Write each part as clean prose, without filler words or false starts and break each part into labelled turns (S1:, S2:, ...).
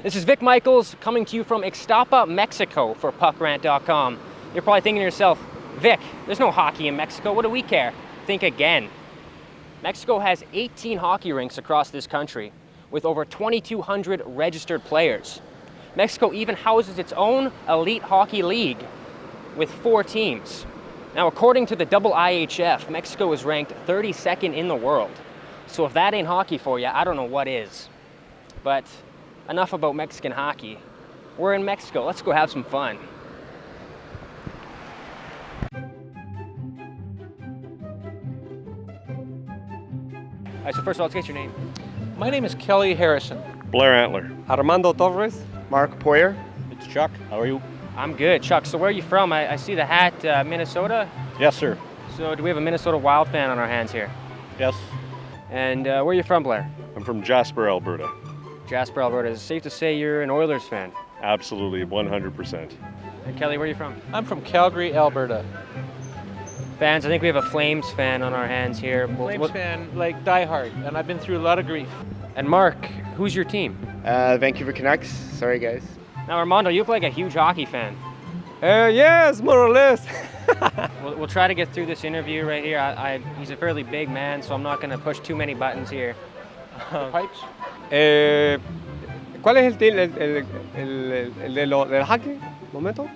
S1: This is Vic Micheals coming to you from Ixtapa, Mexico for PuckRant.com. You're probably thinking to yourself, Vic, there's no hockey in Mexico, what do we care? Think again. Mexico has 18 hockey rinks across this country with over 2,200 registered players. Mexico even houses its own elite hockey league with 4 teams. Now, according to the IIHF, Mexico is ranked 32nd in the world. So if that ain't hockey for you, I don't know what is. But enough about Mexican hockey. We're in Mexico, let's go have some fun. All right, so first of all, let's get your name.
S2: My name is Kelly Harrison.
S3: Blair Antler.
S4: Armando Torres.
S5: Mark Poyer.
S3: It's Chuck. How are you?
S1: I'm good. Chuck, so where are you from? I see the hat, Minnesota?
S3: Yes, sir.
S1: So do we have a Minnesota Wild fan on our hands here?
S3: Yes.
S1: And where are you from, Blair?
S3: I'm from Jasper, Alberta.
S1: Jasper, Alberta. Is it safe to say you're an Oilers fan?
S3: Absolutely, 100%.
S1: And Kelly, where are you from?
S2: I'm from Calgary, Alberta.
S1: Fans, I think we have a Flames fan on our hands here.
S2: Flames fan, like diehard, and I've been through a lot of grief.
S1: And Mark, who's your team?
S5: Vancouver Canucks. Sorry, guys.
S1: Now, Armando, you look like a huge hockey fan.
S4: Yes, more or less.
S1: We'll try to get through this interview right here. He's a fairly big man, so I'm not going to push too many buttons here.
S2: Pipes?
S4: ¿Cuál es el del hockey? Momento.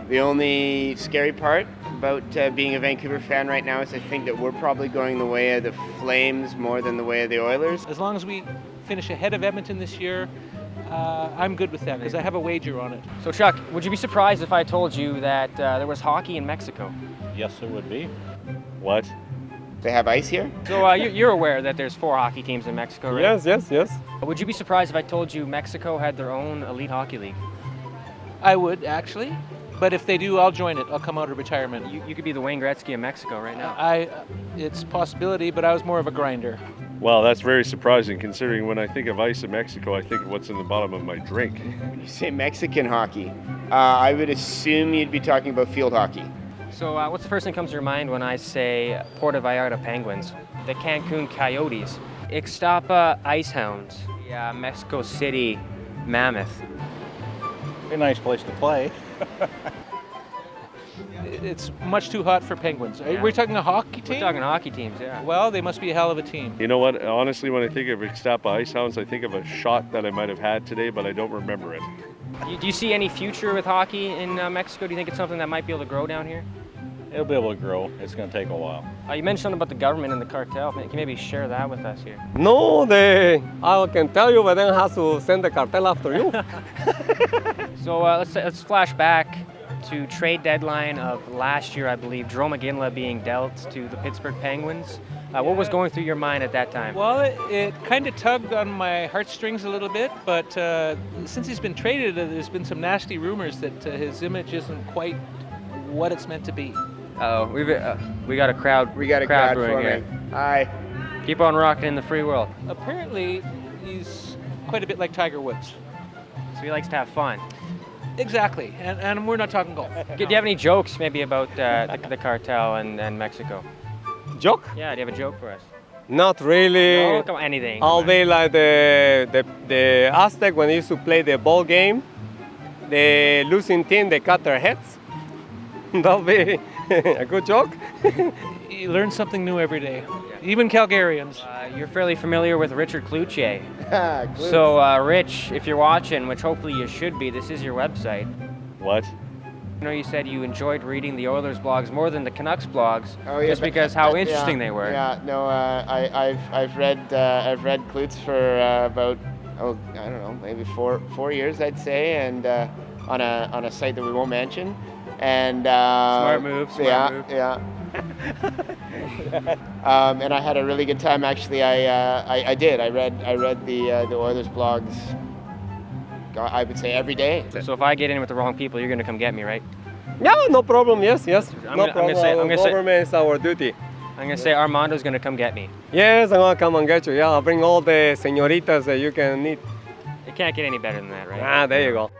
S5: The only scary part about being a Vancouver fan right now is I think that we're probably going the way of the Flames more than the way of the Oilers.
S2: As long as we finish ahead of Edmonton this year, I'm good with that because I have a wager on it.
S1: So Chuck, would you be surprised if I told you that there was hockey in Mexico?
S3: Yes, it would be. What?
S5: They have ice here?
S1: So you're aware that there's 4 hockey teams in Mexico, right?
S4: Yes.
S1: Would you be surprised if I told you Mexico had their own elite hockey league?
S2: I would, actually. But if they do, I'll join it. I'll come out of retirement.
S1: You could be the Wayne Gretzky of Mexico right now.
S2: It's a possibility, but I was more of a grinder.
S3: Well, that's very surprising considering when I think of ice in Mexico, I think of what's in the bottom of my drink.
S5: When you say Mexican hockey, I would assume you'd be talking about field hockey.
S1: So what's the first thing that comes to your mind when I say Puerto Vallarta Penguins, the Cancun Coyotes, Ixtapa Icehounds, the Mexico City Mammoth?
S3: A nice place to play.
S2: It's much too hot for Penguins.
S1: Yeah.
S2: We're talking a hockey team?
S1: We're talking hockey teams, yeah.
S2: Well, they must be a hell of a team.
S3: You know what? Honestly, when I think of Ixtapa Icehounds, I think of a shot that I might have had today, but I don't remember it.
S1: Do you see any future with hockey in Mexico? Do you think it's something that might be able to grow down here?
S3: It'll be able to grow. It's going to take a while.
S1: You mentioned something about the government and the cartel. Can you maybe share that with us here?
S4: No, I can tell you, but then has to send the cartel after you.
S1: So let's flash back to trade deadline of last year, I believe. Drew McGinley being dealt to the Pittsburgh Penguins. What was going through your mind at that time?
S2: Well, it kind of tugged on my heartstrings a little bit, but since he's been traded, there's been some nasty rumors that his image isn't quite what it's meant to be.
S1: We got a crowd.
S5: We got a crowd
S1: brewing
S5: forming.
S1: here.
S5: Aye.
S1: Keep on rocking in the free world.
S2: Apparently, he's quite a bit like Tiger Woods.
S1: So he likes to have fun.
S2: Exactly, and we're not talking golf.
S1: Do you have any jokes maybe about the cartel and Mexico?
S4: Joke?
S1: Yeah, do you have a joke for us?
S4: Not really.
S1: No, come on, anything.
S4: I'll be like the Aztec when they used to play the ball game. The losing team, they cut their heads. That'll be a good joke.
S2: You learn something new every day, even Calgarians.
S1: You're fairly familiar with Richard Cloutier.
S5: Good.
S1: So, Rich, if you're watching, which hopefully you should be, this is your website.
S3: What?
S1: You know, you said you enjoyed reading the Oilers blogs more than the Canucks blogs, just
S5: but-
S1: because how interesting they were.
S5: Yeah, no, I've read Klutz for about I don't know, maybe four years, I'd say, and on a site that we won't mention. And
S1: Smart move.
S5: Yeah. And I had a really good time. Actually, I did. I read the Oilers blogs. I would say every day.
S1: So if I get in with the wrong people, you're gonna come get me, right?
S4: Yeah, no problem. Yes.
S1: I'm gonna say-
S4: Government is our duty.
S1: I'm gonna say Armando's gonna come get me.
S4: Yes, I'm gonna come and get you. Yeah, I'll bring all the señoritas that you can need.
S1: It can't get any better than that, right?
S4: There you go.